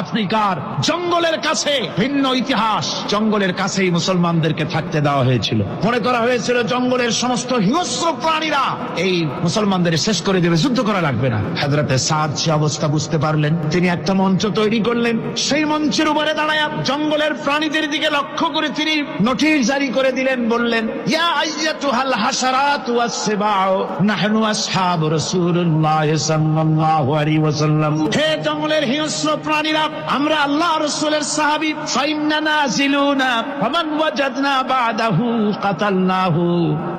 আফ্রিকার জঙ্গলের কাছে ভিন্ন ইতিহাস, জঙ্গলের কাছেই মুসলমানদেরকে থাকতে দেওয়া হয়েছিল। মনে করা হয়েছিল জঙ্গলের সমস্ত হিংস্র প্রাণীরা এই মুসলমানদের শেষ করে দেবে, যুদ্ধ করা লাগবে না। হযরতে সাদ সে অবস্থা বুঝতে পারলেন, তিনি একটা মঞ্চ তৈরি করলেন। সেই মঞ্চের উপরে দাঁড়ায় জঙ্গলের প্রাণীদের দিকে লক্ষ্য করে তিনি নোটিশ জারি করে দিলেন, বললেন, ইয়া আইয়াতুহাল হাশারাতু ওয়াস-সিবাউ নাহনু আসহাবু রাসূলুল্লাহ সাল্লাল্লাহু আলাইহি ওয়াসাল্লাম। হে জঙ্গলের হিংস্র প্রাণীরা, আমরা আল্লাহ রাসূলের সাহাবী, ফাইন্না নাজিলুনা ফামান ওয়াজাদনা বাদাহু কাতালনাহু।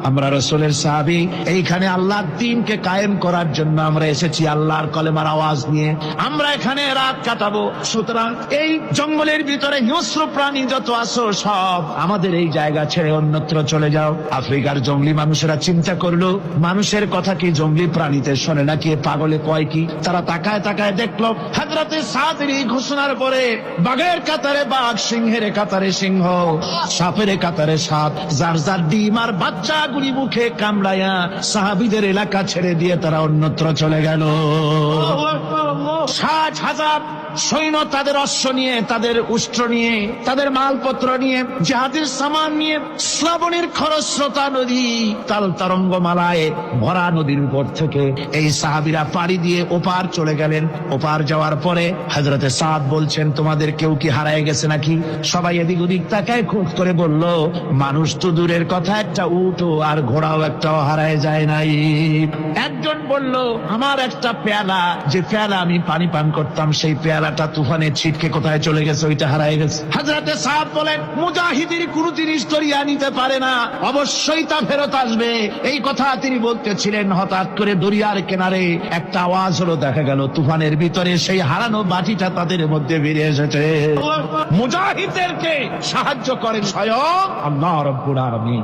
আমরা রাসূলের সাহাবী, এইখানে আল্লাহর দ্বীনকে কায়েম করার জন্য আমরা এসেছি, আল্লাহর কলেমার আওয়াজ নিয়ে আমরা এখানে রাত কাটাবো। সুতরাং এই জঙ্গলের ভিতরে হিংস্র প্রাণী যত আছো সব আমাদের এই জায়গা ছেড়ে অন্যত্র চলে যাও। আফ্রিকার জঙ্গলি মানুষেরা চিন্তা করলো, মানুষের কথা কি জঙ্গলি প্রাণীতে শোনে নাকি, পাগলে কয় কি? তারা তাকায় তাকায় দেখলো হযরতে সাদের এই ঘোষণার পরে বাঘের কাতারে বাঘ, সিংহের কাতারে সিংহ, সাপের কাতারে সাপ, যার যার ডিম আর বাচ্চাগুলি মুখে কামড়ায়া সাহাবীদের এলাকা ছেড়ে দিয়ে তারা অন্যত্র চলে গেল। 60,000 সৈন্য তাদের অশ্ব নিয়ে, তাদের উষ্ট্র নিয়ে, তাদের মালপত্র নিয়ে, জাহাজের সামান নিয়ে শ্রাবণের খরস্রোতা নদী তাল তরঙ্গ মালায় ভরা নদীর উপর থেকে এই সাহাবীরা পাড়ি দিয়ে ওপার চলে গেলেন। ওপার যাওয়ার পরে হযরতে সাদ বলছেন, তোমাদের কেউ কি হারায় গেছে নাকি? সবাই এদিক ওদিক তাকায় খোঁজ করে বলল, মানুষ তো দূরের কথা, একটা উট আর ঘোড়াও একটাও হারায় যায় নাই। একজন বলল, আমার একটা পেয়ালা, যে পেয়ালা আমি পানি পান করতাম, সেই পেয়ালাটা তুফানে ছিটকে কোথায় চলে গেছে, ওইটা হারায় গেছে। হযরতে সাদ বলেন, মুজাহিদের কোনো জিনিস দরিয়া নিতে পারে না, অবশ্যই তা ফেরত আসবে। এই কথা তিনি বলতেছিলেন, হঠাৎ করে দরিয়ার কিনারে একটা আওয়াজ হলো, দেখা গেল তুফানের ভিতরে সেই হারানো বাটিটা তাদের মধ্যে বেরিয়ে এসেছে। মুজাহিদদেরকে সাহায্য করেন স্বয়ং আল্লাহ রাব্বুল আলামিন।